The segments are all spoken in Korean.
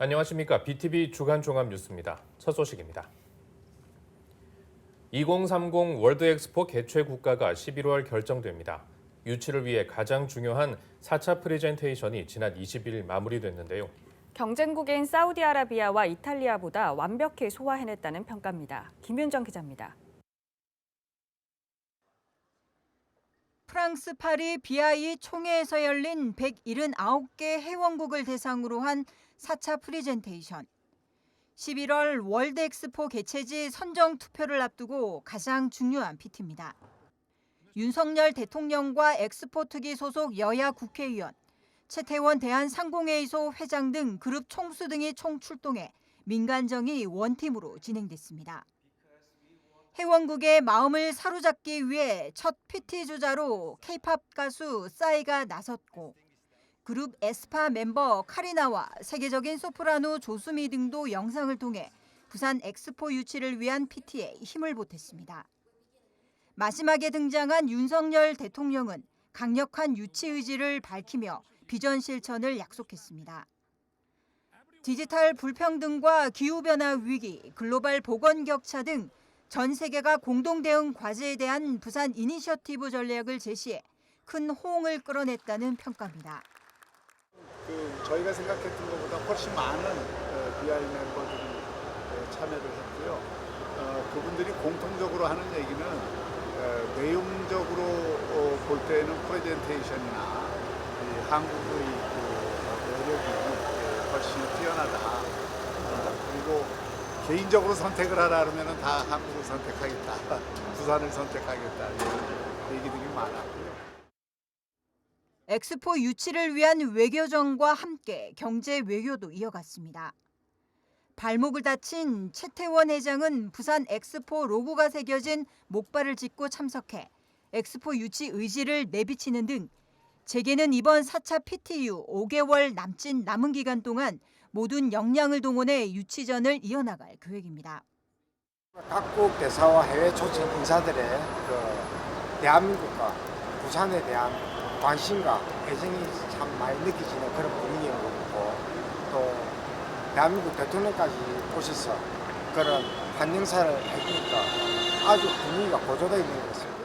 안녕하십니까. BTV 주간 종합 뉴스입니다. 첫 소식입니다. 2030 월드 엑스포 개최 국가가 11월 결정됩니다. 유치를 위해 가장 중요한 4차 프레젠테이션이 지난 20일 마무리됐는데요. 경쟁국인 사우디아라비아와 이탈리아보다 완벽히 소화해냈다는 평가입니다. 김윤정 기자입니다. 프랑스 파리 비아이 총회에서 열린 179개 회원국을 대상으로 한 4차 프레젠테이션. 11월 월드 엑스포 개최지 선정 투표를 앞두고 가장 중요한 PT입니다. 윤석열 대통령과 엑스포 특위 소속 여야 국회의원, 최태원 대한상공회의소 회장 등 그룹 총수 등이 총출동해 민간정이 원팀으로 진행됐습니다. 회원국의 마음을 사로잡기 위해 첫 PT 주자로 K-팝 가수 싸이가 나섰고 그룹 에스파 멤버 카리나와 세계적인 소프라노 조수미 등도 영상을 통해 부산 엑스포 유치를 위한 PT에 힘을 보탰습니다. 마지막에 등장한 윤석열 대통령은 강력한 유치 의지를 밝히며 비전 실천을 약속했습니다. 디지털 불평등과 기후변화 위기, 글로벌 보건 격차 등 전 세계가 공동 대응 과제에 대한 부산 이니셔티브 전략을 제시해 큰 호응을 끌어냈다는 평가입니다. 저희가 생각했던 것보다 훨씬 많은 BI 멤버들이 참여를 했고요. 그분들이 공통적으로 하는 얘기는 내용적으로 볼 때는 프레젠테이션이나 한국의 매력이 훨씬 뛰어나다. 그리고 개인적으로 선택을 하라 그러면 다 한국을 선택하겠다, 부산을 선택하겠다 이런 얘기들이 많았고요. 엑스포 유치를 위한 외교정과 함께 경제 외교도 이어갔습니다. 발목을 다친 최태원 회장은 부산 엑스포 로고가 새겨진 목발을 짚고 참석해 엑스포 유치 의지를 내비치는 등 재계는 이번 4차 PT 이후 5개월 남은 기간 동안 모든 역량을 동원해 유치전을 이어나갈 계획입니다. 각국 대사와 해외 초청 인사들의 대한민국과 부산에 대한 관심과 애정이 참 많이 느껴지는 그런 분위기인 것 같고 또 대한민국 대통령까지 오셔서 그런 환영사를 해주니까 아주 분위기가 고조되어 있는 것 같습니다.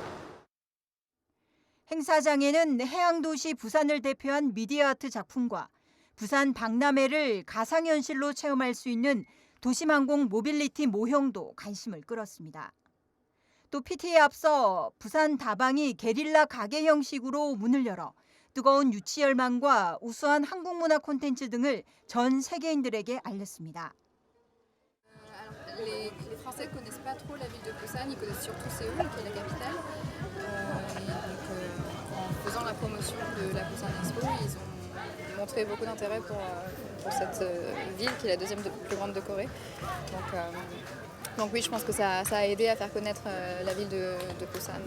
행사장에는 해양도시 부산을 대표한 미디어 아트 작품과 부산 박람회를 가상현실로 체험할 수 있는 도심항공 모빌리티 모형도 관심을 끌었습니다. 또 PT에 앞서 부산 다방이 게릴라 가게 형식으로 문을 열어 뜨거운 유치 열망과 우수한 한국 문화 콘텐츠 등을 전 세계인들에게 알렸습니다. Les Français ne connaissent pas trop la ville de Busan, ils connaissent surtout Séoul, qui est la capitale. En faisant la promotion de la Busan Expo, ils ont montré beaucoup d'intérêt pour cette ville, qui est la deuxième plus grande de Corée. Donc oui, je pense que ça a aidé à faire connaître la ville de Busan.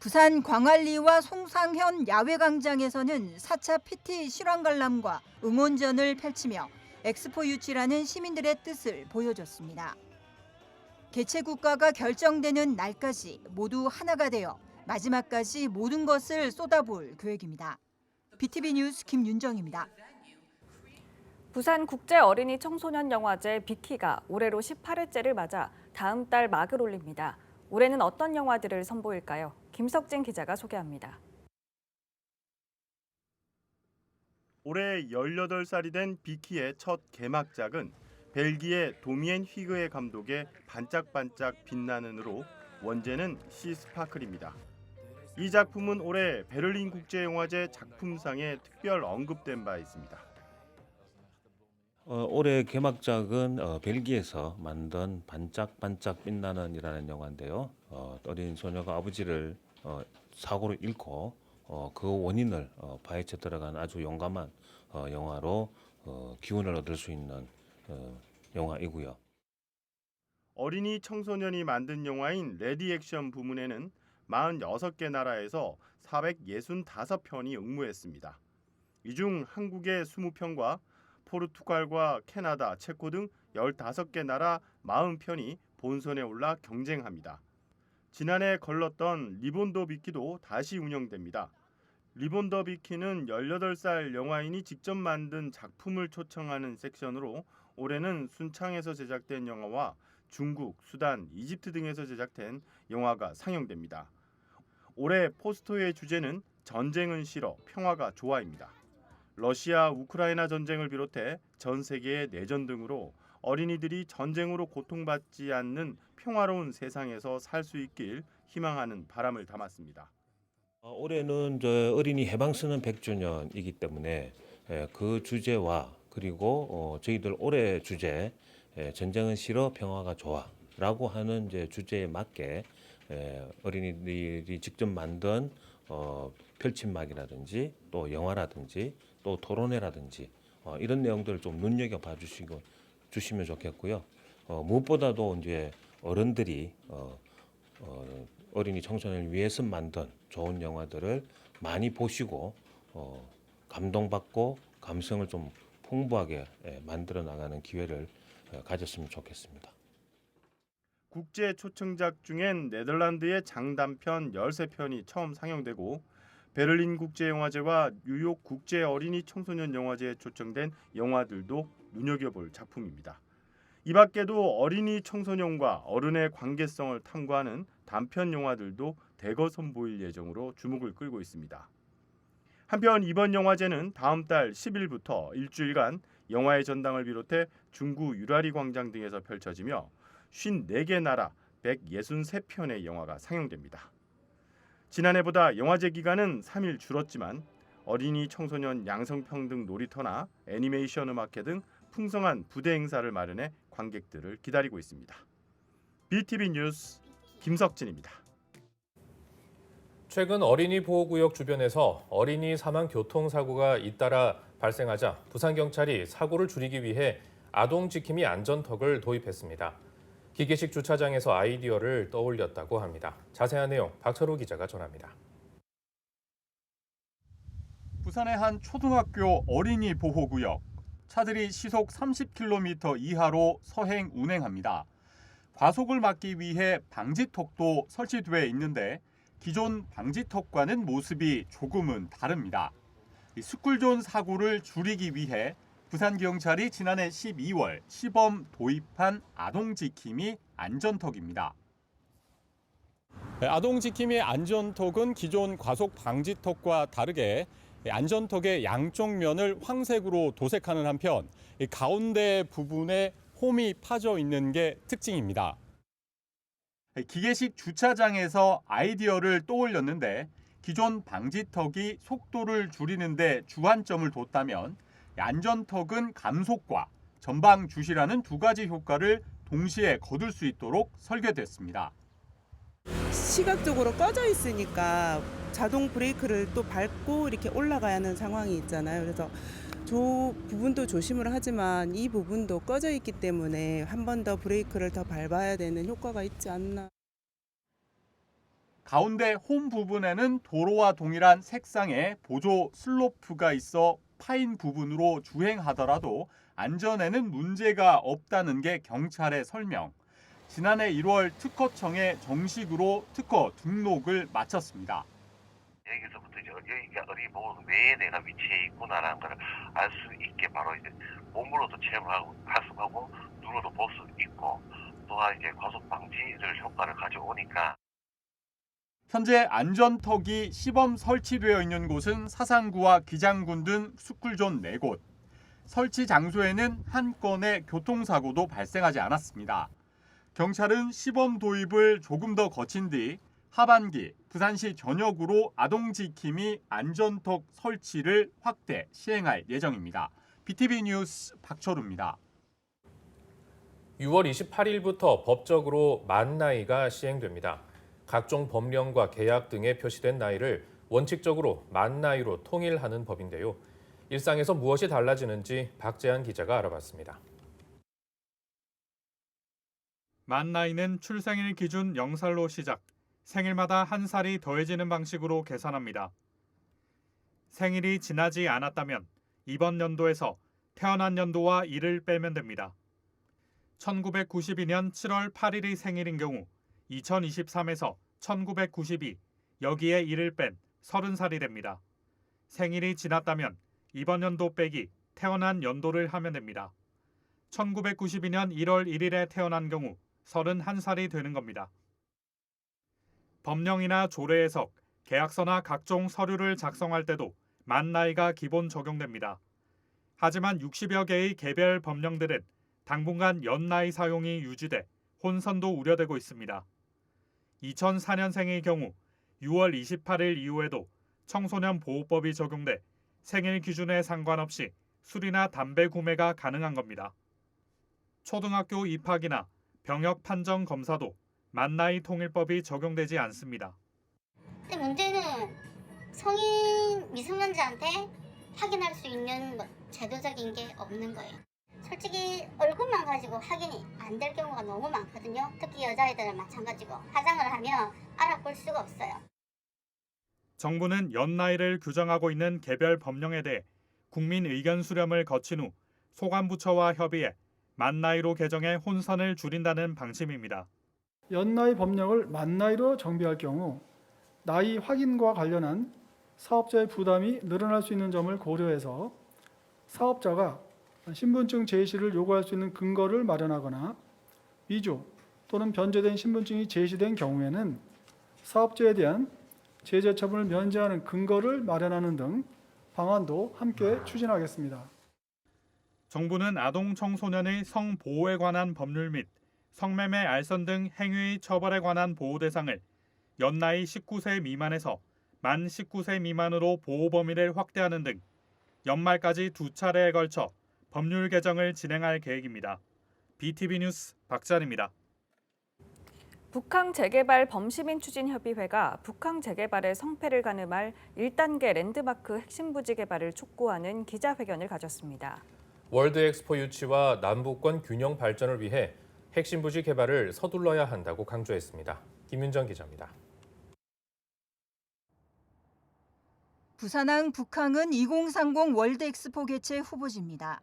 부산 광안리와 송상현 야외광장에서는 4차 PT 실황 관람과 응원전을 펼치며 엑스포 유치라는 시민들의 뜻을 보여줬습니다. 개최 국가가 결정되는 날까지 모두 하나가 되어 마지막까지 모든 것을 쏟아부을 계획입니다. BTV 뉴스 김윤정입니다. 부산 국제 어린이 청소년 영화제 빅키가 올해로 18회째를 맞아 다음 달 막을 올립니다. 올해는 어떤 영화들을 선보일까요? 김석진 기자가 소개합니다. 올해 18살이 된 비키의 첫 개막작은 벨기에 도미엔 휘그의 감독의 반짝반짝 빛나는으로 원제는 시스파클입니다. 이 작품은 올해 베를린 국제영화제 작품상에 특별 언급된 바 있습니다. 올해 개막작은 벨기에에서 만든 반짝반짝 빛나는이라는 영화인데요. 어린 소녀가 아버지를 사고로 잃고 그 원인을 파헤쳐 들어간 아주 용감한 영화로 기운을 얻을 수 있는 영화이고요. 어린이 청소년이 만든 영화인 레디 액션 부문에는 46개 나라에서 465편이 응모했습니다. 이 중 한국의 20편과 포르투갈과 캐나다, 체코 등 15개 나라 40편이 본선에 올라 경쟁합니다. 지난해 걸렀던 리본도 비키도 다시 운영됩니다. 리본 더 비키는 18살 영화인이 직접 만든 작품을 초청하는 섹션으로 올해는 순창에서 제작된 영화와 중국, 수단, 이집트 등에서 제작된 영화가 상영됩니다. 올해 포스터의 주제는 전쟁은 싫어, 평화가 좋아입니다. 러시아, 우크라이나 전쟁을 비롯해 전 세계의 내전 등으로 어린이들이 전쟁으로 고통받지 않는 평화로운 세상에서 살 수 있길 희망하는 바람을 담았습니다. 올해는 저 어린이 해방선언 100주년이기 때문에 그 주제와 그리고 저희들 올해 주제 전쟁은 싫어 평화가 좋아라고 하는 이제 주제에 맞게 어린이들이 직접 만든 펼침막이라든지 또 영화라든지 또 토론회라든지 이런 내용들을 좀 눈여겨봐 주시면 좋겠고요. 무엇보다도 이제 어른들이 어린이 청소년을 위해서 만든 좋은 영화들을 많이 보시고 감동받고 감성을 좀 풍부하게 만들어 나가는 기회를 가졌으면 좋겠습니다. 국제 초청작 중엔 네덜란드의 장단편 13편이 처음 상영되고 베를린 국제영화제와 뉴욕 국제 어린이 청소년 영화제에 초청된 영화들도 눈여겨볼 작품입니다. 이 밖에도 어린이 청소년과 어른의 관계성을 탐구하는 단편 영화들도 대거 선보일 예정으로 주목을 끌고 있습니다. 한편 이번 영화제는 다음 달 10일부터 일주일간 영화의 전당을 비롯해 중구 유라리 광장 등에서 펼쳐지며 54개 나라 163편의 영화가 상영됩니다. 지난해보다 영화제 기간은 3일 줄었지만 어린이 청소년 양성평등 놀이터나 애니메이션 음악회 등 풍성한 부대 행사를 마련해 관객들을 기다리고 있습니다. BTV 뉴스 김석진입니다. 최근 어린이 보호구역 주변에서 어린이 사망 교통사고가 잇따라 발생하자 부산경찰이 사고를 줄이기 위해 아동지킴이 안전턱을 도입했습니다. 기계식 주차장에서 아이디어를 떠올렸다고 합니다. 자세한 내용 박철호 기자가 전합니다. 부산의 한 초등학교 어린이 보호구역. 차들이 시속 30km 이하로 서행 운행합니다. 과속을 막기 위해 방지턱도 설치되어 있는데 기존 방지턱과는 모습이 조금은 다릅니다. 스쿨존 사고를 줄이기 위해 부산경찰이 지난해 12월 시범 도입한 아동지킴이 안전턱입니다. 아동지킴이 안전턱은 기존 과속 방지턱과 다르게 안전턱의 양쪽 면을 황색으로 도색하는 한편 가운데 부분에 홈이 파져 있는 게 특징입니다. 기계식 주차장에서 아이디어를 떠올렸는데 기존 방지턱이 속도를 줄이는데 주안점을 뒀다면 안전턱은 감속과 전방 주시라는 두 가지 효과를 동시에 거둘 수 있도록 설계됐습니다. 시각적으로 꺼져 있으니까 자동 브레이크를 또 밟고 이렇게 올라가야 하는 상황이 있잖아요. 그래서 저 부분도 조심을 하지만 이 부분도 꺼져 있기 때문에 한 번 더 브레이크를 더 밟아야 되는 효과가 있지 않나. 가운데 홈 부분에는 도로와 동일한 색상의 보조 슬로프가 있어 파인 부분으로 주행하더라도 안전에는 문제가 없다는 게 경찰의 설명. 지난해 1월 특허청에 정식으로 특허 등록을 마쳤습니다. 여기서부터 이제 여기가 어린이 보호구 내에 내가 위치해 있구나라는 걸 알 수 있게 바로 이제 몸으로도 체험하고 학습하고 눈으로도 볼 수 있고 또한 이제 과속 방지를 효과를 가져오니까. 현재 안전턱이 시범 설치되어 있는 곳은 사상구와 기장군 등 스쿨존 4곳. 설치 장소에는 한 건의 교통사고도 발생하지 않았습니다. 경찰은 시범 도입을 조금 더 거친 뒤 하반기 부산시 전역으로 아동지킴이 안전턱 설치를 확대 시행할 예정입니다. BTV 뉴스 박철우입니다. 6월 28일부터 법적으로 만 나이가 시행됩니다. 각종 법령과 계약 등에 표시된 나이를 원칙적으로 만 나이로 통일하는 법인데요. 일상에서 무엇이 달라지는지 박재한 기자가 알아봤습니다. 만 나이는 출생일 기준 0살로 시작, 생일마다 한 살이 더해지는 방식으로 계산합니다. 생일이 지나지 않았다면 이번 연도에서 태어난 연도와 일을 빼면 됩니다. 1992년 7월 8일이 생일인 경우 2023에서 1992, 여기에 일을 뺀 30살이 됩니다. 생일이 지났다면 이번 연도 빼기 태어난 연도를 하면 됩니다. 1992년 1월 1일에 태어난 경우 31살이 되는 겁니다. 법령이나 조례 해석, 계약서나 각종 서류를 작성할 때도 만 나이가 기본 적용됩니다. 하지만 60여 개의 개별 법령들은 당분간 연나이 사용이 유지돼 혼선도 우려되고 있습니다. 2004년생의 경우 6월 28일 이후에도 청소년 보호법이 적용돼 생일 기준에 상관없이 술이나 담배 구매가 가능한 겁니다. 초등학교 입학이나 병역 판정 검사도 만나이 통일법이 적용되지 않습니다. 근데 문제는 성인 미성년자한테 확인할 수 있는 제도적인 게 없는 거예요. 솔직히 얼굴만 가지고 확인이 안 될 경우가 너무 많거든요. 특히 여자애들은 마찬가지고 화장을 하면 알아볼 수가 없어요. 정부는 연나이를 규정하고 있는 개별 법령에 대해 국민 의견 수렴을 거친 후 소관부처와 협의해 만나이로 개정해 혼선을 줄인다는 방침입니다. 연나이 법령을 만나이로 정비할 경우 나이 확인과 관련한 사업자의 부담이 늘어날 수 있는 점을 고려해서 사업자가 신분증 제시를 요구할 수 있는 근거를 마련하거나 위조 또는 변제된 신분증이 제시된 경우에는 사업자에 대한 제재 처분을 면제하는 근거를 마련하는 등 방안도 함께 추진하겠습니다. 정부는 아동 청소년의 성보호에 관한 법률 및 성매매 알선 등 행위의 처벌에 관한 보호 대상을 연나이 19세 미만에서 만 19세 미만으로 보호 범위를 확대하는 등 연말까지 2차례에 걸쳐 법률 개정을 진행할 계획입니다. BTV 뉴스 박찬입니다. 북항 재개발 범시민 추진협의회가 북항 재개발의 성패를 가늠할 1단계 랜드마크 핵심 부지 개발을 촉구하는 기자회견을 가졌습니다. 월드 엑스포 유치와 남북권 균형 발전을 위해 핵심 부지 개발을 서둘러야 한다고 강조했습니다. 김윤정 기자입니다. 부산항 북항은 2030 월드 엑스포 개최 후보지입니다.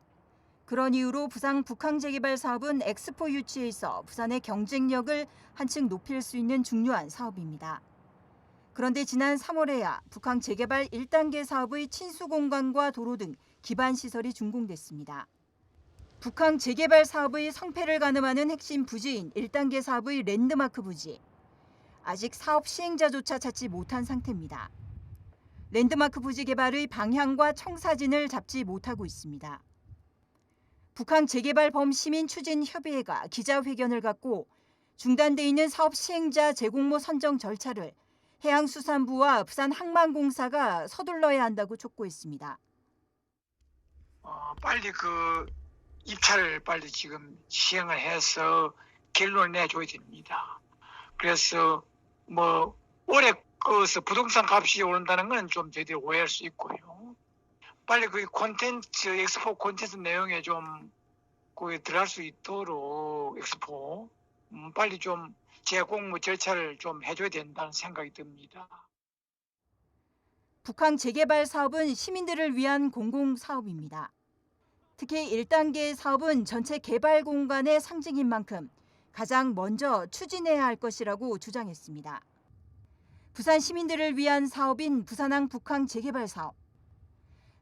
그런 이유로 부산 북항 재개발 사업은 엑스포 유치에 있어 부산의 경쟁력을 한층 높일 수 있는 중요한 사업입니다. 그런데 지난 3월에야 북항 재개발 1단계 사업의 친수 공간과 도로 등 기반 시설이 준공됐습니다. 북항 재개발 사업의 성패를 가늠하는 핵심 부지인 1단계 사업의 랜드마크 부지. 아직 사업 시행자조차 찾지 못한 상태입니다. 랜드마크 부지 개발의 방향과 청사진을 잡지 못하고 있습니다. 북항 재개발 범시민 추진협의회가 기자회견을 갖고 중단돼 있는 사업 시행자 재공모 선정 절차를 해양수산부와 부산항만공사가 서둘러야 한다고 촉구했습니다. 빨리 입찰을 빨리 지금 시행을 해서 결론을 내줘야 됩니다. 그래서 올해 부동산 값이 오른다는 건 좀 저희들이 오해할 수 있고요. 빨리 콘텐츠, 엑스포 콘텐츠 내용에 좀 거기 들어갈 수 있도록 엑스포 빨리 좀 재공모 절차를 좀 해줘야 된다는 생각이 듭니다. 북항 재개발 사업은 시민들을 위한 공공사업입니다. 특히 1단계 사업은 전체 개발 공간의 상징인 만큼 가장 먼저 추진해야 할 것이라고 주장했습니다. 부산 시민들을 위한 사업인 부산항 북항 재개발 사업.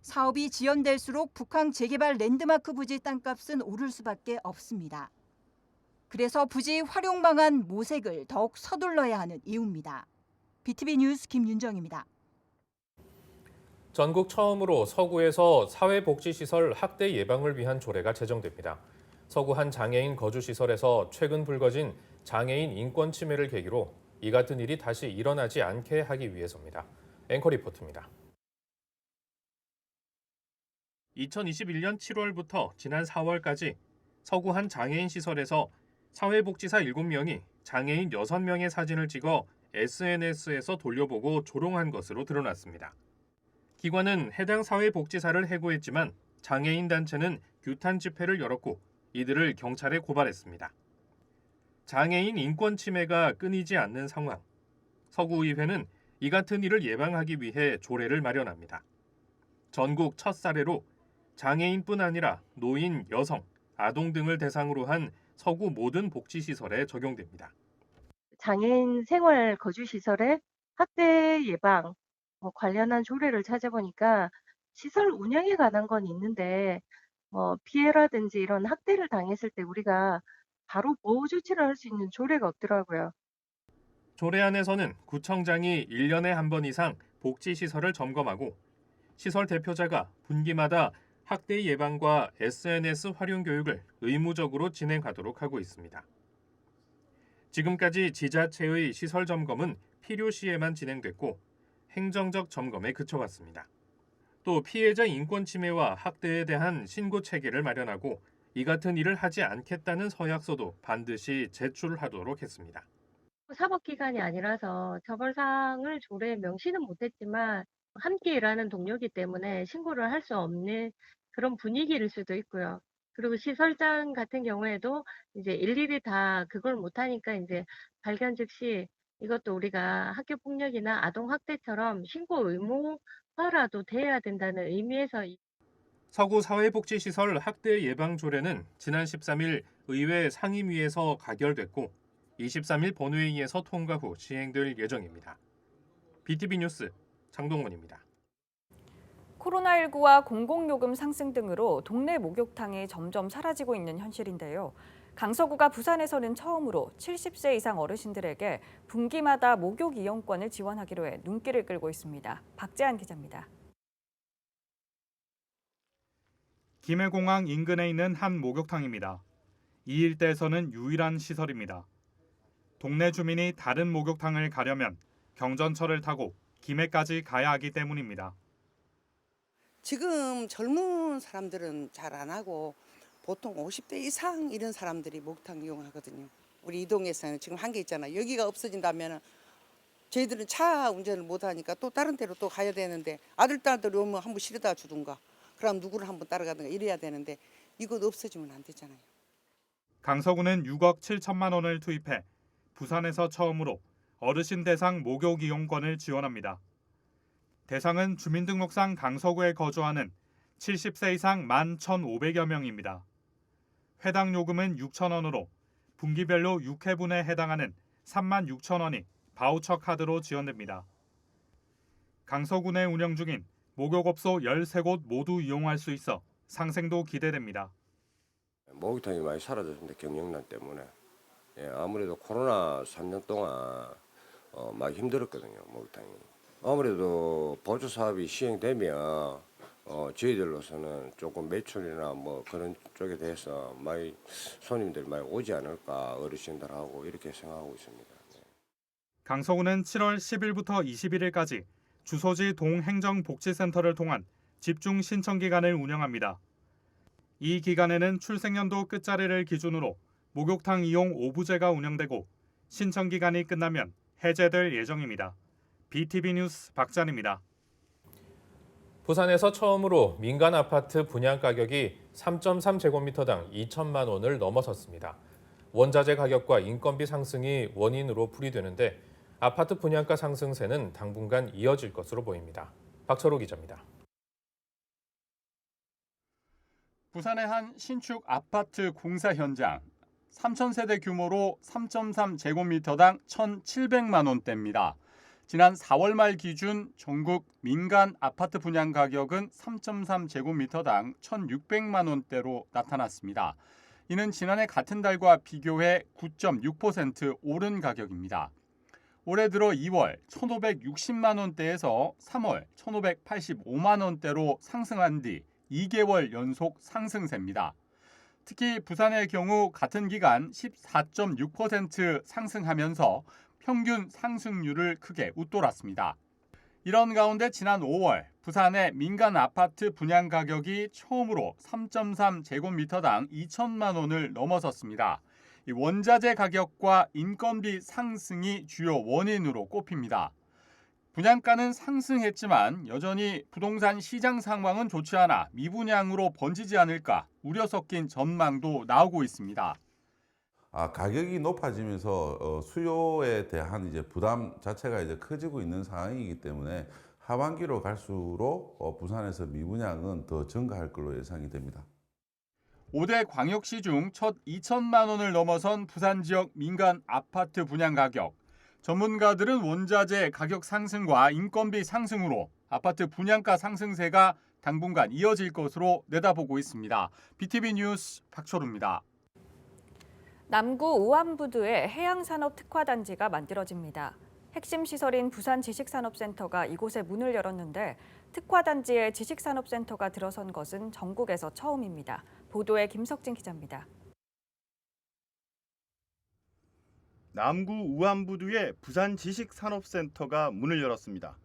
사업이 지연될수록 북항 재개발 랜드마크 부지 땅값은 오를 수밖에 없습니다. 그래서 부지 활용 방안 모색을 더욱 서둘러야 하는 이유입니다. BTV 뉴스 김윤정입니다. 전국 처음으로 서구에서 사회복지시설 학대 예방을 위한 조례가 제정됩니다. 서구 한 장애인 거주시설에서 최근 불거진 장애인 인권 침해를 계기로 이 같은 일이 다시 일어나지 않게 하기 위해서입니다. 앵커 리포트입니다. 2021년 7월부터 지난 4월까지 서구 한 장애인 시설에서 사회복지사 7명이 장애인 6명의 사진을 찍어 SNS에서 돌려보고 조롱한 것으로 드러났습니다. 기관은 해당 사회복지사를 해고했지만 장애인 단체는 규탄 집회를 열었고 이들을 경찰에 고발했습니다. 장애인 인권 침해가 끊이지 않는 상황. 서구의회는 이 같은 일을 예방하기 위해 조례를 마련합니다. 전국 첫 사례로 장애인뿐 아니라 노인, 여성, 아동 등을 대상으로 한 서구 모든 복지시설에 적용됩니다. 장애인 생활 거주시설의 학대 예방 관련한 조례를 찾아보니까 시설 운영에 관한 건 있는데 피해라든지 이런 학대를 당했을 때 우리가 바로 보호 조치를 할 수 있는 조례가 없더라고요. 조례안에서는 구청장이 1년에 한 번 이상 복지시설을 점검하고 시설 대표자가 분기마다 학대 예방과 SNS 활용 교육을 의무적으로 진행하도록 하고 있습니다. 지금까지 지자체의 시설 점검은 필요시에만 진행됐고 행정적 점검에 그쳐왔습니다. 또 피해자 인권 침해와 학대에 대한 신고 체계를 마련하고 이 같은 일을 하지 않겠다는 서약서도 반드시 제출하도록 했습니다. 사법기관이 아니라서 처벌사항을 조례에 명시는 못했지만 함께 일하는 동료이기 때문에 신고를 할 수 없는 그런 분위기일 수도 있고요. 그리고 시설장 같은 경우에도 이제 일일이 다 그걸 못하니까 이제 발견 즉시 이것도 우리가 학교 폭력이나 아동 학대처럼 신고 의무화라도 돼야 된다는 의미에서 서구 사회복지시설 학대 예방 조례는 지난 13일 의회 상임위에서 가결됐고 23일 본회의에서 통과 후 시행될 예정입니다. BTV 뉴스 장동문입니다. 코로나19와 공공요금 상승 등으로 동네 목욕탕이 점점 사라지고 있는 현실인데요. 강서구가 부산에서는 처음으로 70세 이상 어르신들에게 분기마다 목욕 이용권을 지원하기로 해 눈길을 끌고 있습니다. 박재한 기자입니다. 김해공항 인근에 있는 한 목욕탕입니다. 이 일대에서는 유일한 시설입니다. 동네 주민이 다른 목욕탕을 가려면 경전철을 타고 김해까지 가야 하기 때문입니다. 지금 젊은 사람들은 잘 안 하고 보통 50대 이상 이런 사람들이 목욕탕 이용하거든요. 우리 이동에서는 지금 한 개 있잖아요. 여기가 없어진다면 저희들은 차 운전을 못 하니까 또 다른 데로 또 가야 되는데 아들, 딸들이 오면 한번 실어다 주든가 그럼 누구를 한번 따라가든가 이래야 되는데 이것 없어지면 안 되잖아요. 강서구는 6억 7천만 원을 투입해 부산에서 처음으로 어르신 대상 목욕 이용권을 지원합니다. 대상은 주민등록상 강서구에 거주하는 70세 이상 11,500여 명입니다. 회당 요금은 6,000원으로 분기별로 6회분에 해당하는 36,000원이 바우처 카드로 지원됩니다. 강서구 내 운영 중인 목욕업소 13곳 모두 이용할 수 있어 상생도 기대됩니다. 목욕탕이 많이 사라졌는데 경영난 때문에 아무래도 코로나 3년 동안 많이 힘들었거든요. 목욕탕이. 아무래도 보조 사업이 시행되면 저희들로서는 조금 매출이나 뭐 그런 쪽에 대해서 많이 손님들이 많이 오지 않을까 어르신들하고 이렇게 생각하고 있습니다. 강서구는 7월 10일부터 21일까지 주소지 동행정복지센터를 통한 집중 신청 기간을 운영합니다. 이 기간에는 출생연도 끝자리를 기준으로 목욕탕 이용 오부제가 운영되고 신청 기간이 끝나면 해제될 예정입니다. BTV 뉴스 박찬입니다. 부산에서 처음으로 민간 아파트 분양 가격이 3.3제곱미터당 2천만 원을 넘어섰습니다. 원자재 가격과 인건비 상승이 원인으로 풀이되는데 아파트 분양가 상승세는 당분간 이어질 것으로 보입니다. 박철호 기자입니다. 부산의 한 신축 아파트 공사 현장. 3,000세대 규모로 3.3제곱미터당 1,700만 원대입니다. 지난 4월 말 기준 전국 민간 아파트 분양 가격은 3.3제곱미터당 1,600만 원대로 나타났습니다. 이는 지난해 같은 달과 비교해 9.6% 오른 가격입니다. 올해 들어 2월 1,560만 원대에서 3월 1,585만 원대로 상승한 뒤 2개월 연속 상승세입니다. 특히 부산의 경우 같은 기간 14.6% 상승하면서 평균 상승률을 크게 웃돌았습니다. 이런 가운데 지난 5월 부산의 민간 아파트 분양 가격이 처음으로 3.3제곱미터당 2천만 원을 넘어섰습니다. 이 원자재 가격과 인건비 상승이 주요 원인으로 꼽힙니다. 분양가는 상승했지만 여전히 부동산 시장 상황은 좋지 않아 미분양으로 번지지 않을까 우려 섞인 전망도 나오고 있습니다. 가격이 높아지면서 수요에 대한 이제 부담 자체가 이제 커지고 있는 상황이기 때문에 하반기로 갈수록 부산에서 미분양은 더 증가할 걸로 예상이 됩니다. 5대 광역시 중 첫 2천만 원을 넘어선 부산 지역 민간 아파트 분양 가격. 전문가들은 원자재 가격 상승과 인건비 상승으로 아파트 분양가 상승세가 당분간 이어질 것으로 내다보고 있습니다. BTV 뉴스 박철우입니다. 남구 우암부두에 해양산업특화단지가 만들어집니다. 핵심 시설인 부산지식산업센터가 이곳에 문을 열었는데 특화단지에 지식산업센터가 들어선 것은 전국에서 처음입니다. 보도에 김석진 기자입니다. 남구 우암부두에 부산지식산업센터가 문을 열었습니다.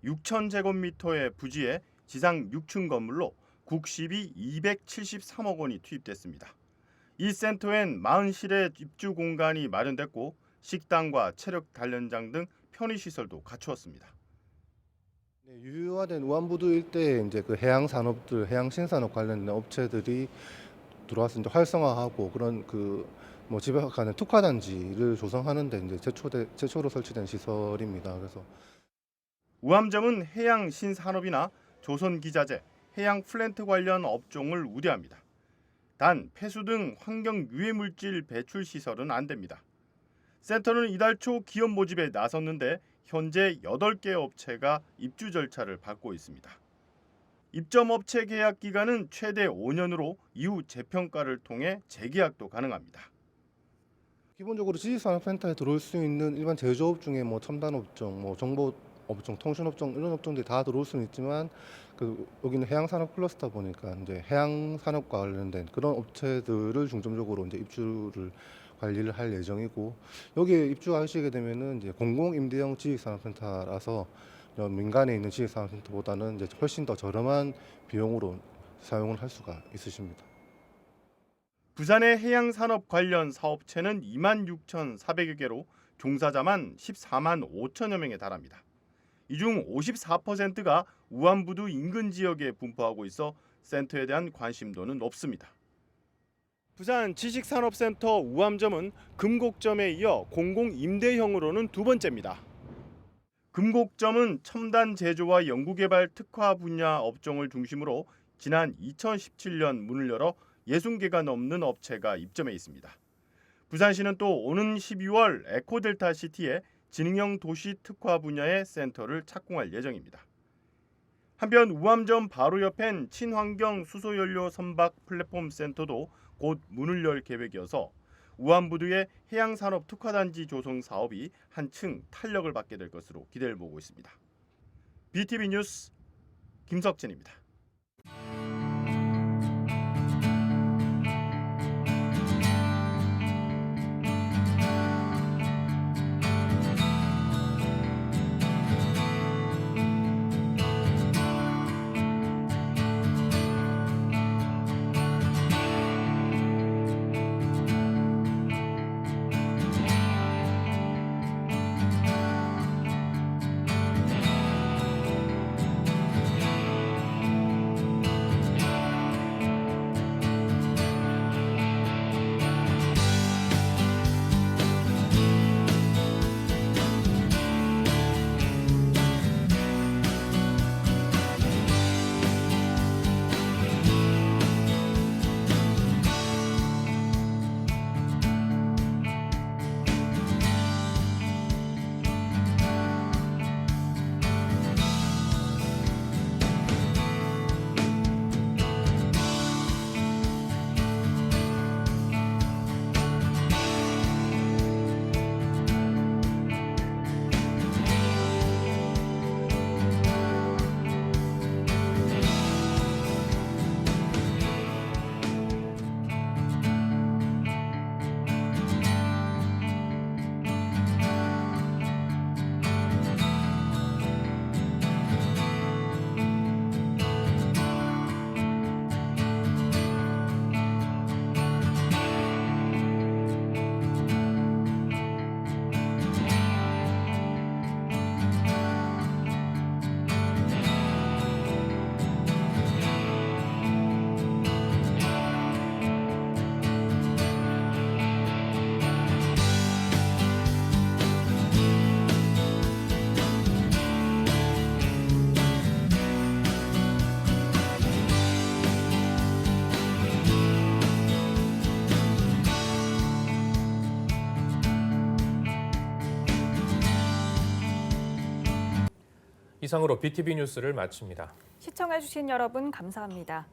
6,000제곱미터의 부지에 지상 6층 건물로 국시비 273억 원이 투입됐습니다. 이 센터엔 40실의 입주 공간이 마련됐고 식당과 체력 단련장 등 편의시설도 갖추었습니다. 네, 유효화된 우암부두 일대에 이제 그 해양 산업들, 해양 신산업 관련된 업체들이 들어와서 이제 활성화하고 그런 집약하는 특화단지를 조성하는데 이제 최초로 설치된 시설입니다. 그래서 우암점은 해양 신산업이나 조선기자재, 해양 플랜트 관련 업종을 우대합니다. 단 폐수 등 환경 유해 물질 배출 시설은 안 됩니다. 센터는 이달 초 기업 모집에 나섰는데 현재 8개 업체가 입주 절차를 밟고 있습니다. 입점 업체 계약 기간은 최대 5년으로 이후 재평가를 통해 재계약도 가능합니다. 기본적으로 지식산업센터에 들어올 수 있는 일반 제조업 중에 첨단 업종, 정보 업종, 통신 업종 이런 업종들이 다 들어올 수는 있지만 여기는 해양 산업 클러스터 보니까 이제 해양 산업과 관련된 그런 업체들을 중점적으로 이제 입주를 관리를 할 예정이고 여기에 입주하시게 되면은 이제 공공 임대형 지식산업센터라서 민간에 있는 지식산업센터보다는 이제 훨씬 더 저렴한 비용으로 사용을 할 수가 있으십니다. 부산의 해양산업 관련 사업체는 26,400여 개로 종사자만 14만 5천여 명에 달합니다. 이 중 54%가 우암부두 인근 지역에 분포하고 있어 센터에 대한 관심도는 높습니다. 부산 지식산업센터 우암점은 금곡점에 이어 공공임대형으로는 두 번째입니다. 금곡점은 첨단 제조와 연구개발 특화 분야 업종을 중심으로 지난 2017년 문을 열어 60개가 넘는 업체가 입점해 있습니다. 부산시는 또 오는 12월 에코델타시티에 지능형 도시 특화 분야의 센터를 착공할 예정입니다. 한편 우암점 바로 옆엔 친환경 수소연료 선박 플랫폼 센터도 곧 문을 열 계획이어서 우암부두의 해양산업 특화단지 조성 사업이 한층 탄력을 받게 될 것으로 기대를 모으고 있습니다. BTV 뉴스 김석진입니다. 이상으로 BTV 뉴스를 마칩니다. 시청해주신 여러분 감사합니다.